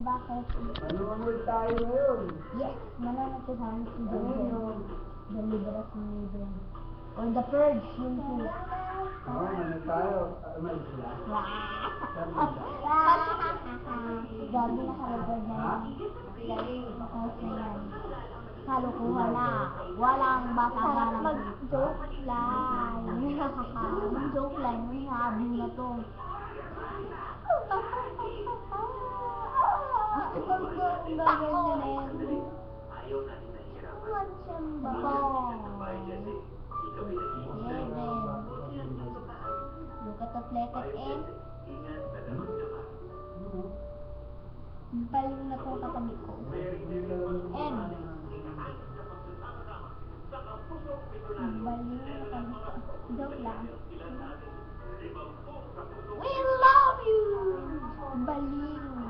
Bakit? Manonood tayo ngayon. Yes, manonood ko sa si Ano Jojo. yun? The Libras ng Libra. Or The Purge, yung two. Oo, ano tayo? Ano sila? Gabi na ka-record na Ha? yan. House na yan. Kalukuhan na. Walang bata na mag-joke line. Mag-joke line. May habi na to. Ang gagawin niya na yan. Look at the flecket and paling na po katabi ko. And baliw na katabi ko. Joke lang. We love you! Baliw.